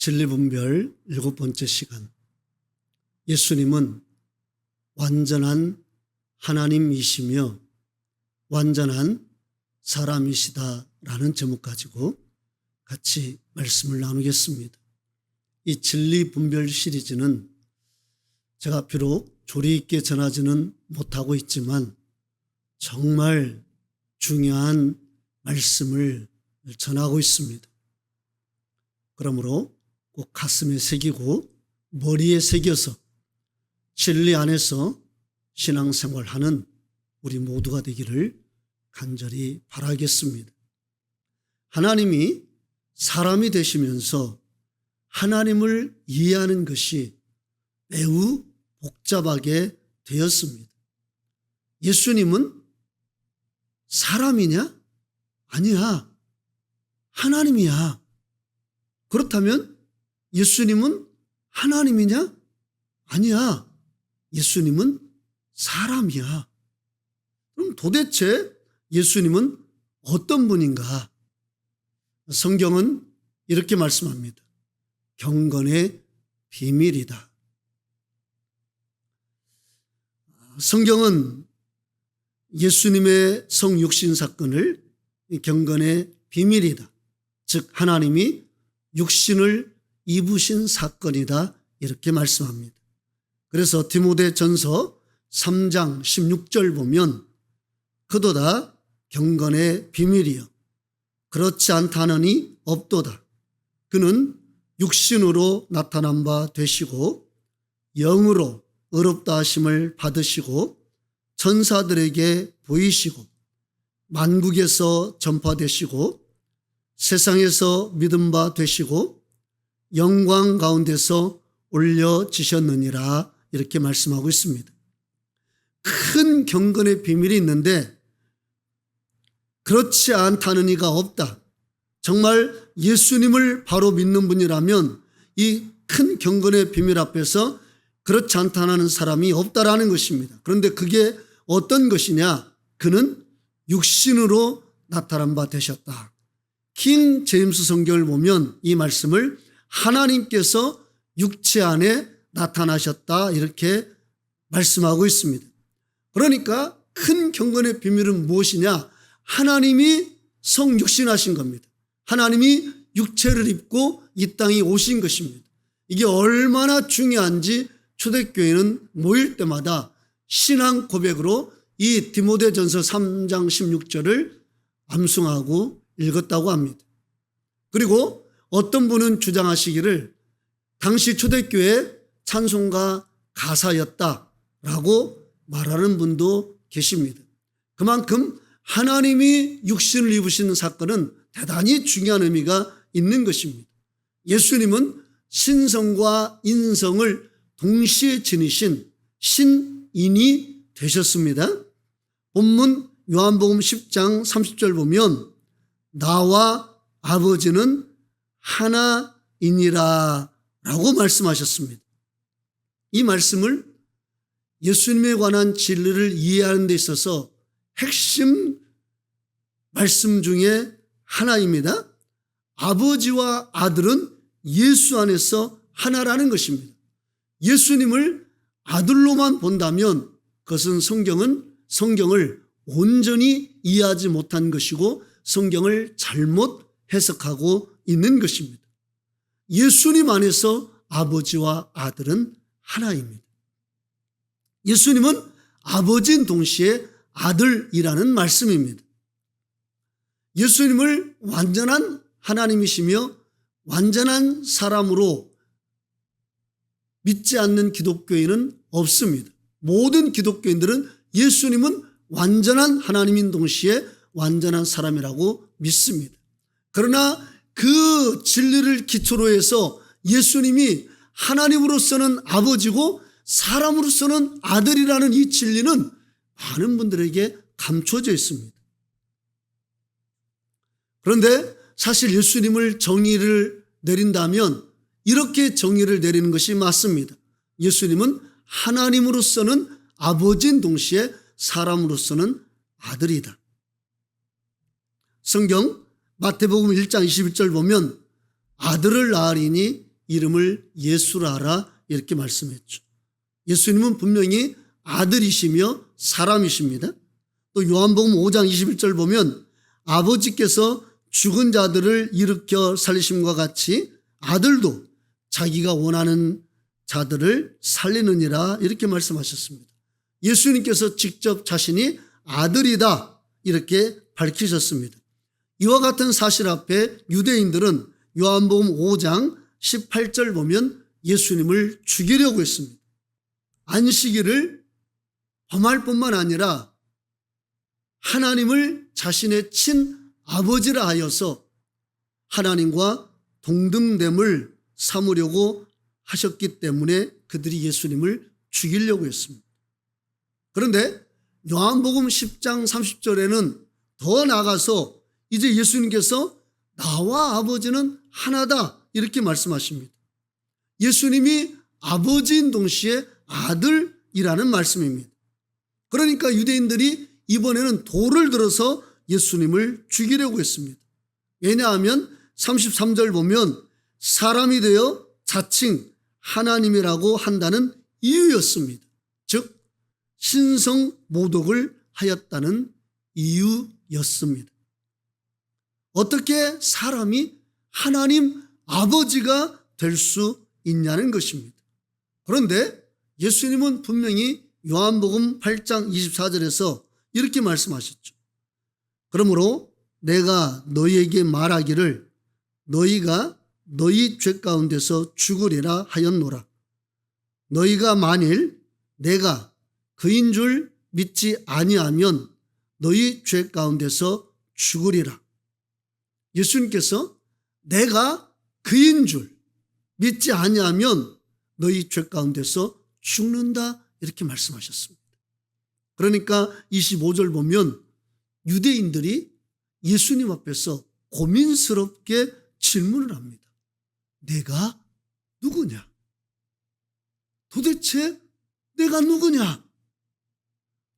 진리분별 7번째 시간. 예수님은 완전한 하나님이시며 완전한 사람이시다라는 제목 가지고 같이 말씀을 나누겠습니다. 이 진리분별 시리즈는 제가 비록 조리 있게 전하지는 못하고 있지만 정말 중요한 말씀을 전하고 있습니다. 그러므로 꼭 가슴에 새기고 머리에 새겨서 진리 안에서 신앙생활하는 우리 모두가 되기를 간절히 바라겠습니다. 하나님이 사람이 되시면서 하나님을 이해하는 것이 매우 복잡하게 되었습니다. 예수님은 사람이냐? 아니야. 하나님이야. 그렇다면 예수님은 하나님이냐? 아니야. 예수님은 사람이야. 그럼 도대체 예수님은 어떤 분인가? 성경은 이렇게 말씀합니다. 경건의 비밀이다. 성경은 예수님의 성육신 사건을 경건의 비밀이다. 즉 하나님이 육신을 입으신 사건이다. 이렇게 말씀합니다. 그래서 디모데전서 3장 16절 보면 그도다 경건의 비밀이여 그렇지 않다느니 없도다. 그는 육신으로 나타난 바 되시고 영으로 의롭다 하심을 받으시고 천사들에게 보이시고 만국에서 전파되시고 세상에서 믿음 바 되시고 영광 가운데서 올려지셨느니라 이렇게 말씀하고 있습니다. 큰 경건의 비밀이 있는데 그렇지 않다는 이가 없다. 정말 예수님을 바로 믿는 분이라면 이 큰 경건의 비밀 앞에서 그렇지 않다는 사람이 없다라는 것입니다. 그런데 그게 어떤 것이냐? 그는 육신으로 나타난 바 되셨다. 킹 제임스 성경을 보면 이 말씀을 하나님께서 육체 안에 나타나셨다 이렇게 말씀하고 있습니다. 그러니까 큰 경건의 비밀은 무엇이냐? 하나님이 성육신하신 겁니다. 하나님이 육체를 입고 이 땅에 오신 것입니다. 이게 얼마나 중요한지 초대교회는 모일 때마다 신앙 고백으로 이 디모데전서 3장 16절을 암송하고 읽었다고 합니다. 그리고 어떤 분은 주장하시기를 당시 초대교회 찬송가 가사였다라고 말하는 분도 계십니다. 그만큼 하나님이 육신을 입으시는 사건은 대단히 중요한 의미가 있는 것입니다. 예수님은 신성과 인성을 동시에 지니신 신인이 되셨습니다. 본문 요한복음 10장 30절 보면 나와 아버지는 하나이니라 라고 말씀하셨습니다. 이 말씀을 예수님에 관한 진리를 이해하는 데 있어서 핵심 말씀 중에 하나입니다. 아버지와 아들은 예수 안에서 하나라는 것입니다. 예수님을 아들로만 본다면 그것은 성경을 온전히 이해하지 못한 것이고 성경을 잘못 해석하고 있는 것입니다. 예수님 안에서 아버지와 아들은 하나입니다. 예수님은 아버지인 동시에 아들이라는 말씀입니다. 예수님을 완전한 하나님이시며 완전한 사람으로 믿지 않는 기독교인은 없습니다. 모든 기독교인들은 예수님은 완전한 하나님인 동시에 완전한 사람이라고 믿습니다. 그러나 그 진리를 기초로 해서 예수님이 하나님으로서는 아버지고 사람으로서는 아들이라는 이 진리는 많은 분들에게 감춰져 있습니다. 그런데 사실 예수님을 정의를 내린다면 이렇게 정의를 내리는 것이 맞습니다. 예수님은 하나님으로서는 아버지인 동시에 사람으로서는 아들이다. 성경 마태복음 1장 21절 보면 아들을 낳으리니 이름을 예수라 하라 이렇게 말씀했죠. 예수님은 분명히 아들이시며 사람이십니다. 또 요한복음 5장 21절 보면 아버지께서 죽은 자들을 일으켜 살리심과 같이 아들도 자기가 원하는 자들을 살리느니라 이렇게 말씀하셨습니다. 예수님께서 직접 자신이 아들이다 이렇게 밝히셨습니다. 이와 같은 사실 앞에 유대인들은 요한복음 5장 18절 보면 예수님을 죽이려고 했습니다. 안식일을 범할 뿐만 아니라 하나님을 자신의 친아버지라 하여서 하나님과 동등됨을 삼으려고 하셨기 때문에 그들이 예수님을 죽이려고 했습니다. 그런데 요한복음 10장 30절에는 더 나아가서 이제 예수님께서 나와 아버지는 하나다 이렇게 말씀하십니다. 예수님이 아버지인 동시에 아들이라는 말씀입니다. 그러니까 유대인들이 이번에는 돌을 들어서 예수님을 죽이려고 했습니다. 왜냐하면 33절 보면 사람이 되어 자칭 하나님이라고 한다는 이유였습니다. 즉 신성 모독을 하였다는 이유였습니다. 어떻게 사람이 하나님 아버지가 될 수 있냐는 것입니다. 그런데 예수님은 분명히 요한복음 8장 24절에서 이렇게 말씀하셨죠. 그러므로 내가 너희에게 말하기를 너희가 너희 죄 가운데서 죽으리라 하였노라. 너희가 만일 내가 그인 줄 믿지 아니하면 너희 죄 가운데서 죽으리라. 예수님께서 내가 그인 줄 믿지 아니하면 너희 죄 가운데서 죽는다 이렇게 말씀하셨습니다. 그러니까 25절 보면 유대인들이 예수님 앞에서 고민스럽게 질문을 합니다. 내가 누구냐? 도대체 내가 누구냐?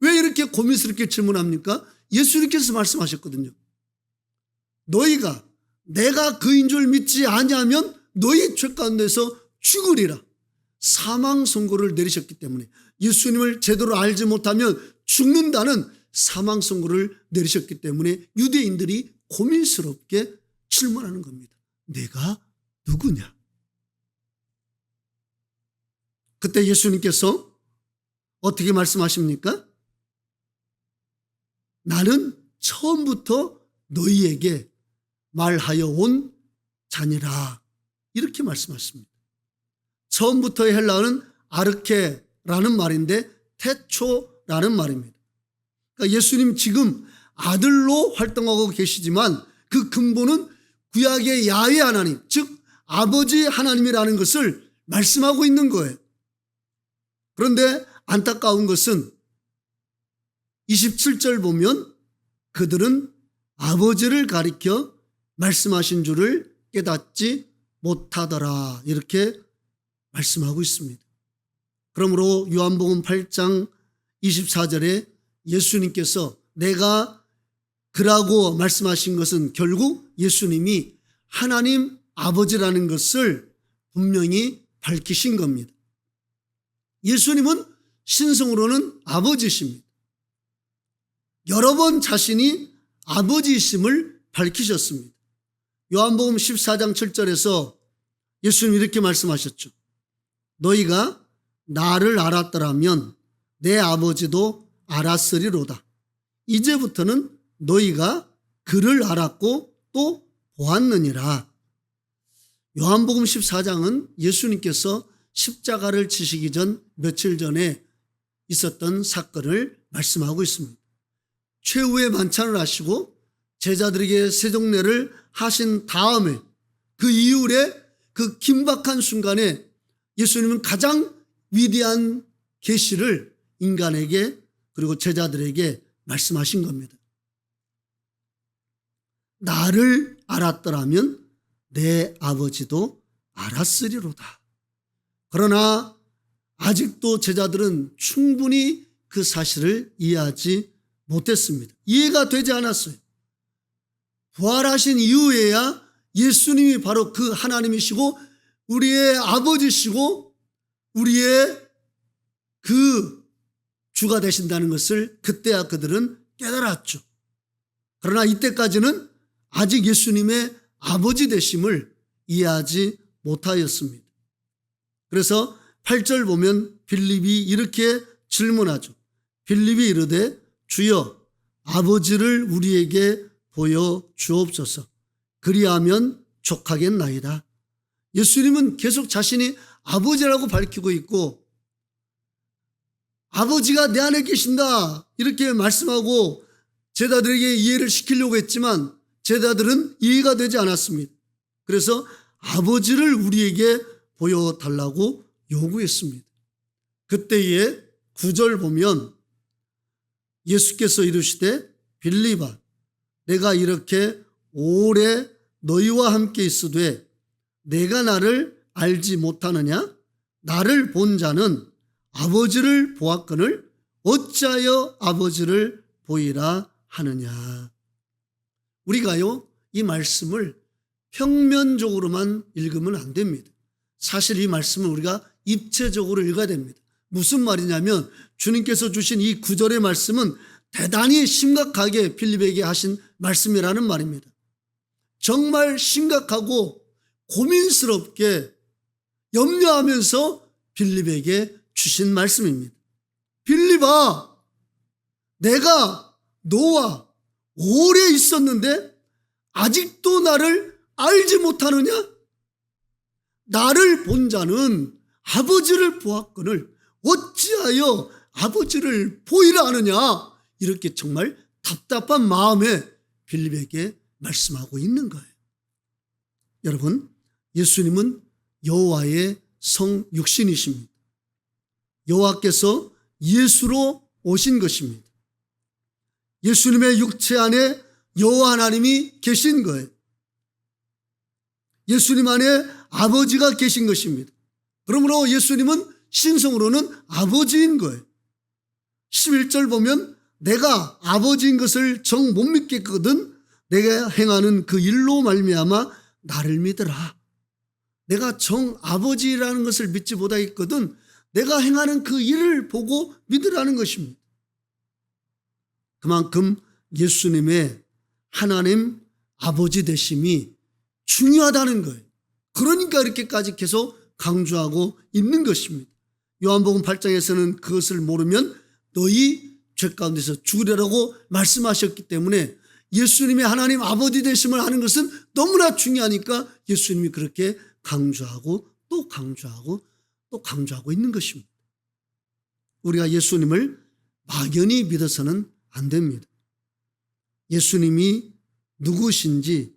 왜 이렇게 고민스럽게 질문합니까? 예수님께서 말씀하셨거든요. 너희가 내가 그인 줄 믿지 아니하면 너희 죄 가운데서 죽으리라. 사망 선고를 내리셨기 때문에 예수님을 제대로 알지 못하면 죽는다는 사망 선고를 내리셨기 때문에 유대인들이 고민스럽게 질문하는 겁니다. 내가 누구냐? 그때 예수님께서 어떻게 말씀하십니까? 나는 처음부터 너희에게 말하여 온 자니라 이렇게 말씀하십니다. 처음부터의 헬라어는 아르케라는 말인데 태초라는 말입니다. 그러니까 예수님 지금 아들로 활동하고 계시지만 그 근본은 구약의 야훼 하나님, 즉 아버지 하나님이라는 것을 말씀하고 있는 거예요. 그런데 안타까운 것은 27절 보면 그들은 아버지를 가리켜 말씀하신 줄을 깨닫지 못하더라 이렇게 말씀하고 있습니다. 그러므로 요한복음 8장 24절에 예수님께서 내가 그라고 말씀하신 것은 결국 예수님이 하나님 아버지라는 것을 분명히 밝히신 겁니다. 예수님은 신성으로는 아버지십니다. 여러 번 자신이 아버지이심을 밝히셨습니다. 요한복음 14장 7절에서 예수님이 이렇게 말씀하셨죠. 너희가 나를 알았더라면 내 아버지도 알았으리로다. 이제부터는 너희가 그를 알았고 또 보았느니라. 요한복음 14장은 예수님께서 십자가를 지시기 전 며칠 전에 있었던 사건을 말씀하고 있습니다. 최후의 만찬을 하시고 제자들에게 세종례를 하신 다음에 그 이후에 그 긴박한 순간에 예수님은 가장 위대한 계시를 인간에게 그리고 제자들에게 말씀하신 겁니다. 나를 알았더라면 내 아버지도 알았으리로다. 그러나 아직도 제자들은 충분히 그 사실을 이해하지 못했습니다. 이해가 되지 않았어요. 부활하신 이후에야 예수님이 바로 그 하나님이시고 우리의 아버지시고 우리의 그 주가 되신다는 것을 그때야 그들은 깨달았죠. 그러나 이때까지는 아직 예수님의 아버지 되심을 이해하지 못하였습니다. 그래서 8절 보면 빌립이 이렇게 질문하죠. 빌립이 이르되 주여 아버지를 우리에게 보여 주옵소서. 그리하면 족하겠나이다. 예수님은 계속 자신이 아버지라고 밝히고 있고 아버지가 내 안에 계신다 이렇게 말씀하고 제자들에게 이해를 시키려고 했지만 제자들은 이해가 되지 않았습니다. 그래서 아버지를 우리에게 보여달라고 요구했습니다. 그때에 9절 보면 예수께서 이르시되 빌립아 내가 이렇게 오래 너희와 함께 있으되 내가 나를 알지 못하느냐? 나를 본 자는 아버지를 보았거늘 어찌하여 아버지를 보이라 하느냐. 우리가요 이 말씀을 평면적으로만 읽으면 안 됩니다. 사실 이 말씀은 우리가 입체적으로 읽어야 됩니다. 무슨 말이냐면 주님께서 주신 이 9절의 말씀은 대단히 심각하게 빌립에게 하신 말씀이라는 말입니다. 정말 심각하고 고민스럽게 염려하면서 빌립에게 주신 말씀입니다. 빌립아, 내가 너와 오래 있었는데 아직도 나를 알지 못하느냐? 나를 본 자는 아버지를 보았거늘 어찌하여 아버지를 보이라 하느냐? 이렇게 정말 답답한 마음에 빌립에게 말씀하고 있는 거예요. 여러분, 예수님은 여호와의 성육신이십니다. 여호와께서 예수로 오신 것입니다. 예수님의 육체 안에 여호와 하나님이 계신 거예요. 예수님 안에 아버지가 계신 것입니다. 그러므로 예수님은 신성으로는 아버지인 거예요. 11절 보면 내가 아버지인 것을 정 못 믿겠거든 내가 행하는 그 일로 말미암아 나를 믿으라. 내가 정 아버지라는 것을 믿지 못하겠거든 내가 행하는 그 일을 보고 믿으라는 것입니다. 그만큼 예수님의 하나님 아버지 되심이 중요하다는 거예요. 그러니까 이렇게까지 계속 강조하고 있는 것입니다. 요한복음 8장에서는 그것을 모르면 너희 죄 가운데서 죽으리라고 말씀하셨기 때문에 예수님의 하나님 아버지 되심을 하는 것은 너무나 중요하니까 예수님이 그렇게 강조하고 또 강조하고 또 강조하고 있는 것입니다. 우리가 예수님을 막연히 믿어서는 안 됩니다. 예수님이 누구신지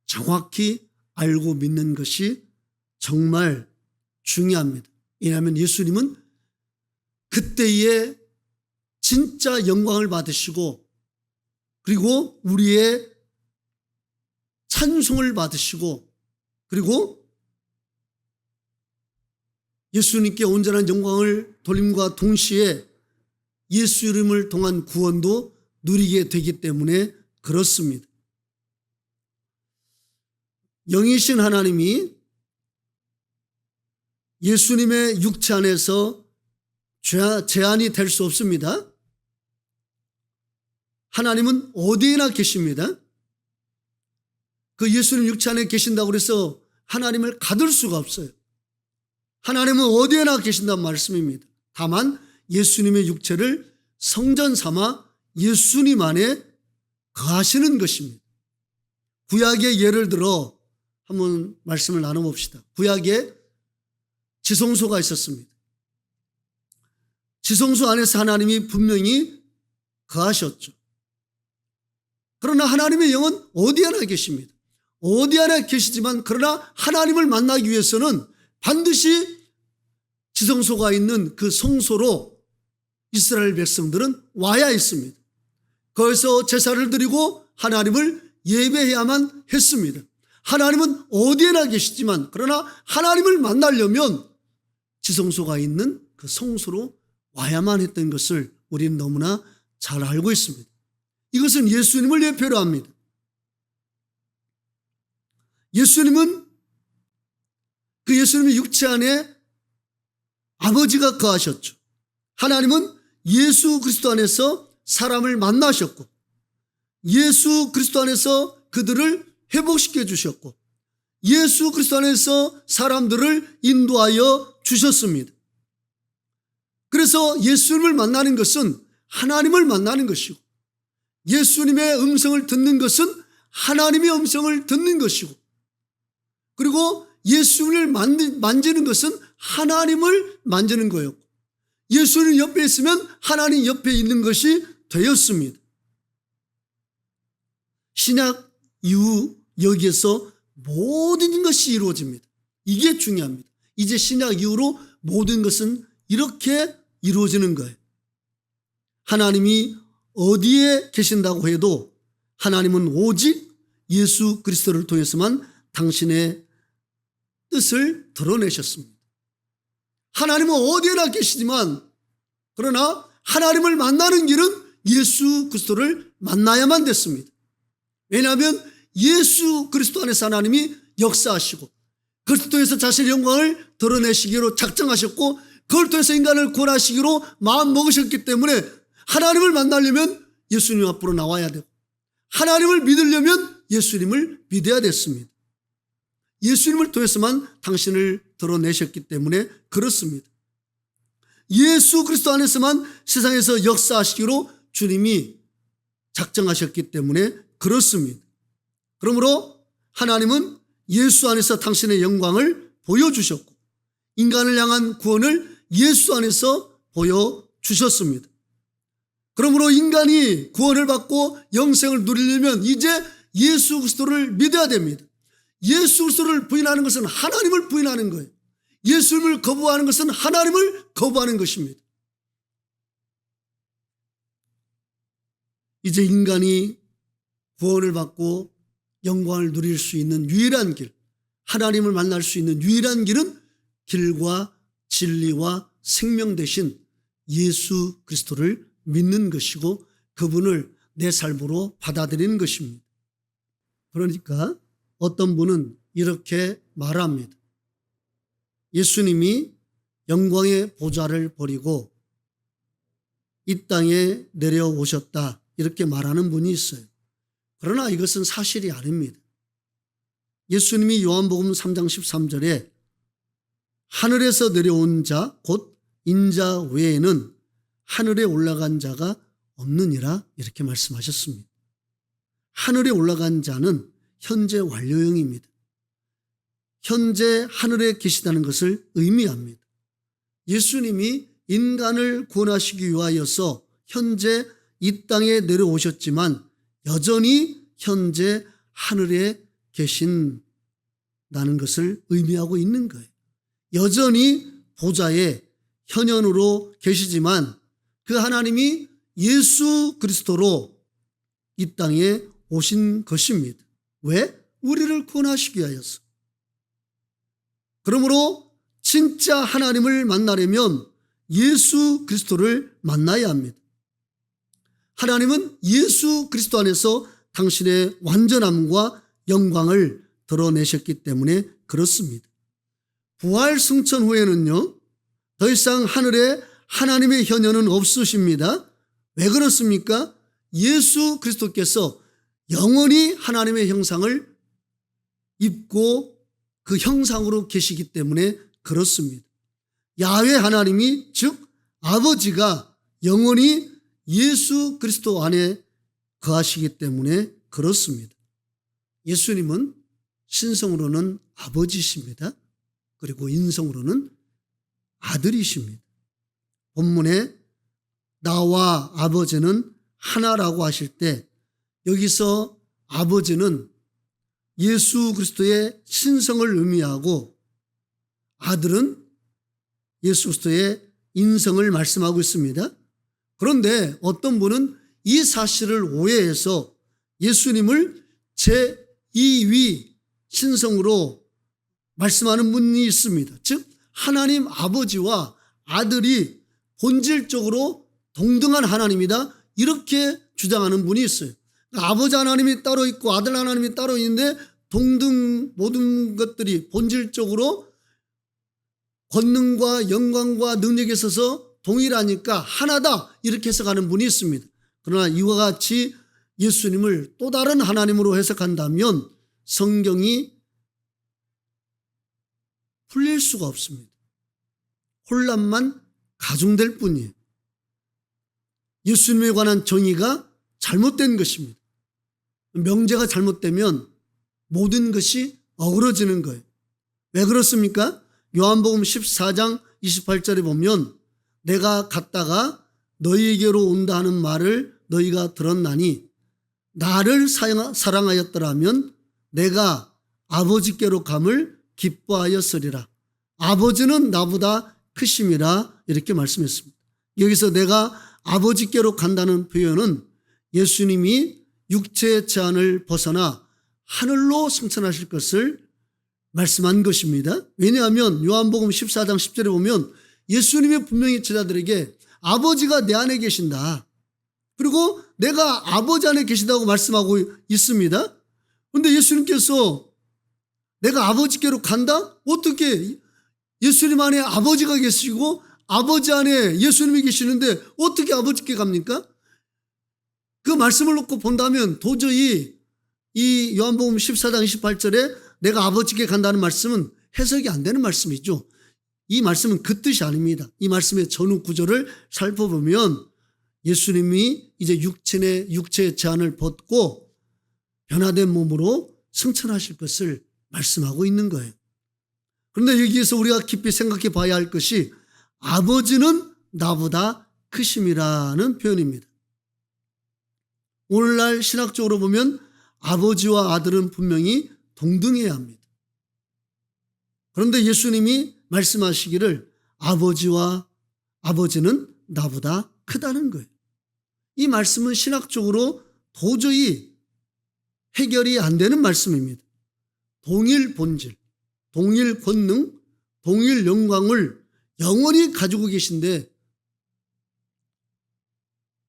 정확히 알고 믿는 것이 정말 중요합니다. 왜냐하면 예수님은 그때의 진짜 영광을 받으시고 그리고 우리의 찬송을 받으시고 그리고 예수님께 온전한 영광을 돌림과 동시에 예수 이름을 통한 구원도 누리게 되기 때문에 그렇습니다. 영이신 하나님이 예수님의 육체 안에서 제한이 될 수 없습니다. 하나님은 어디에나 계십니다. 그 예수님 육체 안에 계신다고 해서 하나님을 가둘 수가 없어요. 하나님은 어디에나 계신다는 말씀입니다. 다만 예수님의 육체를 성전 삼아 예수님 안에 거하시는 것입니다. 구약의 예를 들어 한번 말씀을 나눠봅시다. 구약에 지성소가 있었습니다. 지성소 안에서 하나님이 분명히 거하셨죠. 그러나 하나님의 영은 어디에나 계십니다. 어디에나 계시지만 그러나 하나님을 만나기 위해서는 반드시 지성소가 있는 그 성소로 이스라엘 백성들은 와야 했습니다. 거기서 제사를 드리고 하나님을 예배해야만 했습니다. 하나님은 어디에나 계시지만 그러나 하나님을 만나려면 지성소가 있는 그 성소로 와야만 했던 것을 우리는 너무나 잘 알고 있습니다. 이것은 예수님을 예표로 합니다. 그 예수님의 육체 안에 아버지가 거하셨죠. 하나님은 예수 그리스도 안에서 사람을 만나셨고 예수 그리스도 안에서 그들을 회복시켜 주셨고 예수 그리스도 안에서 사람들을 인도하여 주셨습니다. 그래서 예수님을 만나는 것은 하나님을 만나는 것이고 예수님의 음성을 듣는 것은 하나님의 음성을 듣는 것이고 그리고 예수님을 만지는 것은 하나님을 만지는 거였고 예수님 옆에 있으면 하나님 옆에 있는 것이 되었습니다. 신약 이후 여기에서 모든 것이 이루어집니다. 이게 중요합니다. 이제 신약 이후로 모든 것은 이렇게 이루어지는 거예요. 하나님이 어디에 계신다고 해도 하나님은 오직 예수 그리스도를 통해서만 당신의 뜻을 드러내셨습니다. 하나님은 어디에나 계시지만 그러나 하나님을 만나는 길은 예수 그리스도를 만나야만 됐습니다. 왜냐하면 예수 그리스도 안에서 하나님이 역사하시고 그리스도 통해서 자신의 영광을 드러내시기로 작정하셨고 그걸 통해서 인간을 구원하시기로 마음 먹으셨기 때문에 하나님을 만나려면 예수님 앞으로 나와야 되고 하나님을 믿으려면 예수님을 믿어야 됐습니다. 예수님을 통해서만 당신을 드러내셨기 때문에 그렇습니다. 예수 그리스도 안에서만 세상에서 역사하시기로 주님이 작정하셨기 때문에 그렇습니다. 그러므로 하나님은 예수 안에서 당신의 영광을 보여주셨고 인간을 향한 구원을 예수 안에서 보여주셨습니다. 그러므로 인간이 구원을 받고 영생을 누리려면 이제 예수 그리스도를 믿어야 됩니다. 예수 그리스도를 부인하는 것은 하나님을 부인하는 거예요. 예수님을 거부하는 것은 하나님을 거부하는 것입니다. 이제 인간이 구원을 받고 영광을 누릴 수 있는 유일한 길, 하나님을 만날 수 있는 유일한 길은 길과 진리와 생명 되신 예수 그리스도를 믿는 것이고 그분을 내 삶으로 받아들이는 것입니다. 그러니까 어떤 분은 이렇게 말합니다. 예수님이 영광의 보좌를 버리고 이 땅에 내려오셨다 이렇게 말하는 분이 있어요. 그러나 이것은 사실이 아닙니다. 예수님이 요한복음 3장 13절에 하늘에서 내려온 자 곧 인자 외에는 하늘에 올라간 자가 없느니라 이렇게 말씀하셨습니다. 하늘에 올라간 자는 현재 완료형입니다. 현재 하늘에 계시다는 것을 의미합니다. 예수님이 인간을 구원하시기 위하여서 현재 이 땅에 내려오셨지만 여전히 현재 하늘에 계신다는 것을 의미하고 있는 거예요. 여전히 보좌에 현현으로 계시지만 그 하나님이 예수 그리스도로 이 땅에 오신 것입니다. 왜? 우리를 구원하시기 위하여서. 그러므로 진짜 하나님을 만나려면 예수 그리스도를 만나야 합니다. 하나님은 예수 그리스도 안에서 당신의 완전함과 영광을 드러내셨기 때문에 그렇습니다. 부활 승천 후에는요, 더 이상 하늘에 하나님의 현현은 없으십니다. 왜 그렇습니까? 예수 그리스도께서 영원히 하나님의 형상을 입고 그 형상으로 계시기 때문에 그렇습니다. 야훼 하나님이 즉 아버지가 영원히 예수 그리스도 안에 거하시기 때문에 그렇습니다. 예수님은 신성으로는 아버지십니다. 그리고 인성으로는 아들이십니다. 본문에 나와 아버지는 하나라고 하실 때 여기서 아버지는 예수 그리스도의 신성을 의미하고 아들은 예수 그리스도의 인성을 말씀하고 있습니다. 그런데 어떤 분은 이 사실을 오해해서 예수님을 제2위 신성으로 말씀하는 분이 있습니다. 즉 하나님 아버지와 아들이 본질적으로 동등한 하나님이다 이렇게 주장하는 분이 있어요. 아버지 하나님이 따로 있고 아들 하나님이 따로 있는데 동등 모든 것들이 본질적으로 권능과 영광과 능력에 있어서 동일하니까 하나다 이렇게 해석하는 분이 있습니다. 그러나 이와 같이 예수님을 또 다른 하나님으로 해석한다면 성경이 풀릴 수가 없습니다. 혼란만 가중될 뿐이에요. 예수님에 관한 정의가 잘못된 것입니다. 명제가 잘못되면 모든 것이 어그러지는 거예요. 왜 그렇습니까? 요한복음 14장 28절에 보면 내가 갔다가 너희에게로 온다 하는 말을 너희가 들었나니 나를 사랑하였더라면 내가 아버지께로 감을 기뻐하였으리라. 아버지는 나보다 크심이라 이렇게 말씀했습니다. 여기서 내가 아버지께로 간다는 표현은 예수님이 육체의 제한을 벗어나 하늘로 승천하실 것을 말씀한 것입니다. 왜냐하면 요한복음 14장 10절에 보면 예수님이 분명히 제자들에게 아버지가 내 안에 계신다. 그리고 내가 아버지 안에 계신다고 말씀하고 있습니다. 그런데 예수님께서 내가 아버지께로 간다? 어떻게 예수님 안에 아버지가 계시고 아버지 안에 예수님이 계시는데 어떻게 아버지께 갑니까? 그 말씀을 놓고 본다면 도저히 이 요한복음 14장 28절에 내가 아버지께 간다는 말씀은 해석이 안 되는 말씀이죠. 이 말씀은 그 뜻이 아닙니다. 이 말씀의 전후 구조를 살펴보면 예수님이 이제 육체의 제한을 벗고 변화된 몸으로 승천하실 것을 말씀하고 있는 거예요. 그런데 여기에서 우리가 깊이 생각해 봐야 할 것이 아버지는 나보다 크심이라는 표현입니다. 오늘날 신학적으로 보면 아버지와 아들은 분명히 동등해야 합니다. 그런데 예수님이 말씀하시기를 아버지는 나보다 크다는 거예요. 이 말씀은 신학적으로 도저히 해결이 안 되는 말씀입니다. 동일 본질, 동일 권능, 동일 영광을 영원히 가지고 계신데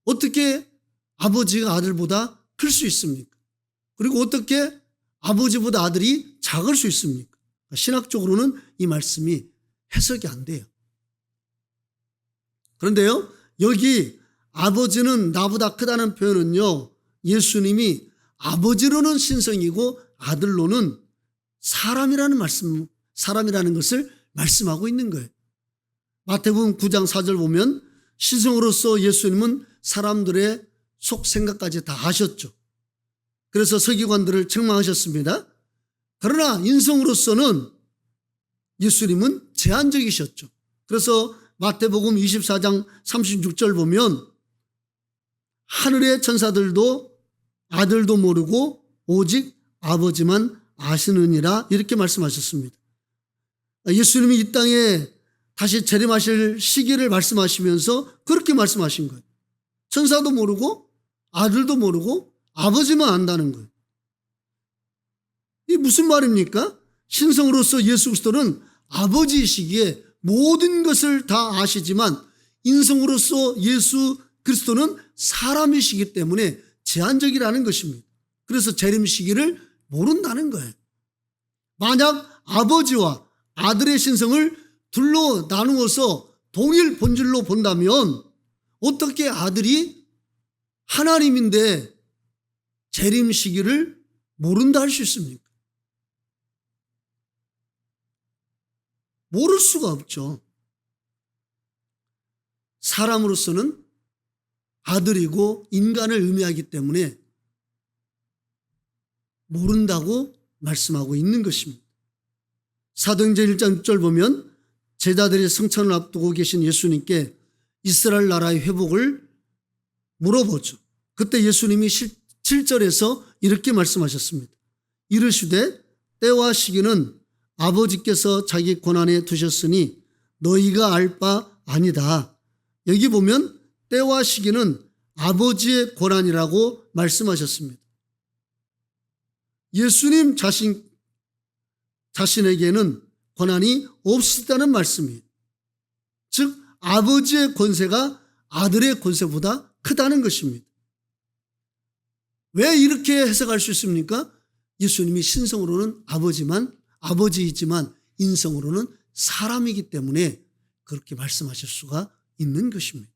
어떻게 아버지가 아들보다 클 수 있습니까? 그리고 어떻게 아버지보다 아들이 작을 수 있습니까? 신학적으로는 이 말씀이 해석이 안 돼요. 그런데요, 여기 아버지는 나보다 크다는 표현은요, 예수님이 아버지로는 신성이고 아들로는 사람이라는 것을 말씀하고 있는 거예요. 마태복음 9장 4절 보면 신성으로서 예수님은 사람들의 속 생각까지 다 아셨죠. 그래서 서기관들을 책망하셨습니다. 그러나 인성으로서는 예수님은 제한적이셨죠. 그래서 마태복음 24장 36절 보면 하늘의 천사들도 아들도 모르고 오직 아버지만 아시느니라 이렇게 말씀하셨습니다. 예수님이 이 땅에 다시 재림하실 시기를 말씀하시면서 그렇게 말씀하신 거예요. 천사도 모르고 아들도 모르고 아버지만 안다는 거예요. 이게 무슨 말입니까? 신성으로서 예수 그리스도는 아버지이시기에 모든 것을 다 아시지만 인성으로서 예수 그리스도는 사람이시기 때문에 제한적이라는 것입니다. 그래서 재림 시기를 모른다는 거예요. 만약 아버지와 아들의 신성을 둘로 나누어서 동일 본질로 본다면 어떻게 아들이 하나님인데 재림 시기를 모른다 할 수 있습니까? 모를 수가 없죠. 사람으로서는 아들이고 인간을 의미하기 때문에 모른다고 말씀하고 있는 것입니다. 사도행전 1장 6절 보면 제자들이 승천을 앞두고 계신 예수님께 이스라엘 나라의 회복을 물어보죠. 그때 예수님이 7절에서 이렇게 말씀하셨습니다. 이르시되 때와 시기는 아버지께서 자기 권한에 두셨으니 너희가 알 바 아니다. 여기 보면 때와 시기는 아버지의 권한이라고 말씀하셨습니다. 예수님 자신에게는 권한이 없었다는 말씀이에요. 즉 아버지의 권세가 아들의 권세보다 크다는 것입니다. 왜 이렇게 해석할 수 있습니까? 예수님이 신성으로는 아버지이지만 인성으로는 사람이기 때문에 그렇게 말씀하실 수가 있는 것입니다.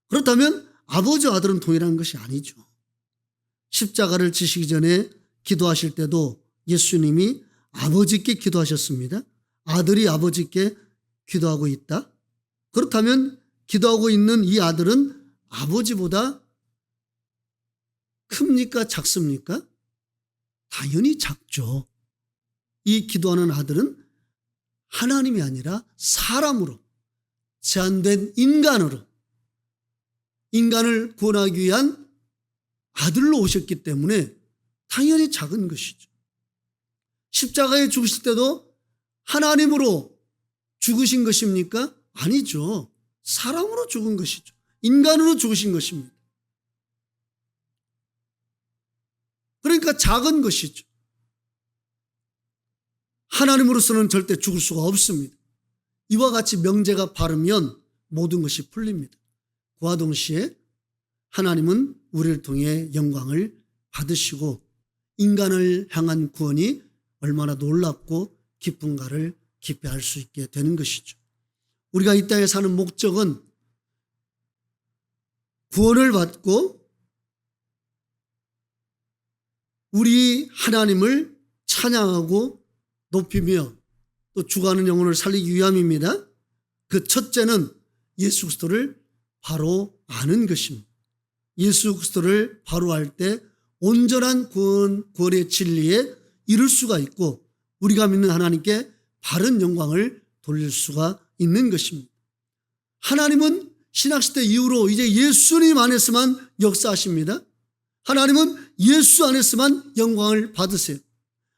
그렇다면 아버지와 아들은 동일한 것이 아니죠. 십자가를 지시기 전에 기도하실 때도 예수님이 아버지께 기도하셨습니다. 아들이 아버지께 기도하고 있다? 그렇다면 기도하고 있는 이 아들은 아버지보다 큽니까? 작습니까? 당연히 작죠. 이 기도하는 아들은 하나님이 아니라 사람으로, 제한된 인간으로, 인간을 구원하기 위한 아들로 오셨기 때문에 당연히 작은 것이죠. 십자가에 죽으실 때도 하나님으로 죽으신 것입니까? 아니죠. 사람으로 죽은 것이죠. 인간으로 죽으신 것입니다. 그러니까 작은 것이죠. 하나님으로서는 절대 죽을 수가 없습니다. 이와 같이 명제가 바르면 모든 것이 풀립니다. 그와 동시에 하나님은 우리를 통해 영광을 받으시고 인간을 향한 구원이 얼마나 놀랍고 기쁜가를 깊이 알 수 있게 되는 것이죠. 우리가 이 땅에 사는 목적은 구원을 받고 우리 하나님을 찬양하고 높이며 또 죽어가는 영혼을 살리기 위함입니다. 그 첫째는 예수 그리스도를 바로 아는 것입니다. 예수 그리스도를 바로 알 때 온전한 구원의 진리에 이룰 수가 있고 우리가 믿는 하나님께 바른 영광을 돌릴 수가 있는 것입니다. 하나님은 신약시대 이후로 이제 예수님 안에서만 역사하십니다. 하나님은 예수 안에서만 영광을 받으세요.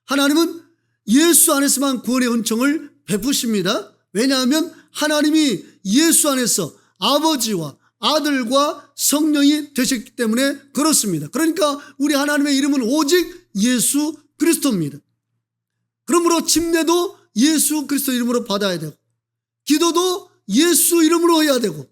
하나님은 예수 안에서만 구원의 은총을 베푸십니다. 왜냐하면 하나님이 예수 안에서 아버지와 아들과 성령이 되셨기 때문에 그렇습니다. 그러니까 우리 하나님의 이름은 오직 예수 그리스도입니다. 그러므로 침례도 예수 그리스도 이름으로 받아야 되고 기도도 예수 이름으로 해야 되고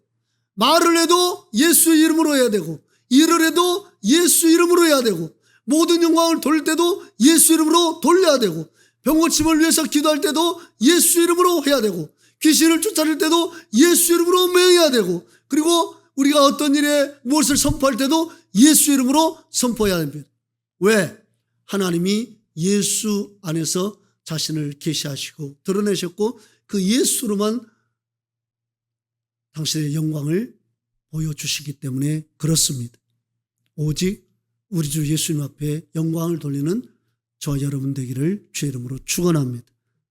말을 해도 예수 이름으로 해야 되고 일을 해도 예수 이름으로 해야 되고 모든 영광을 돌릴 때도 예수 이름으로 돌려야 되고 병고침을 위해서 기도할 때도 예수 이름으로 해야 되고 귀신을 쫓아낼 때도 예수 이름으로 명해야 되고 그리고 우리가 어떤 일에 무엇을 선포할 때도 예수 이름으로 선포해야 됩니다. 왜? 하나님이 예수 안에서 자신을 계시하시고 드러내셨고 그 예수로만 당신의 영광을 보여주시기 때문에 그렇습니다. 오직 우리 주 예수님 앞에 영광을 돌리는 저와 여러분 되기를 주의 이름으로 축원합니다.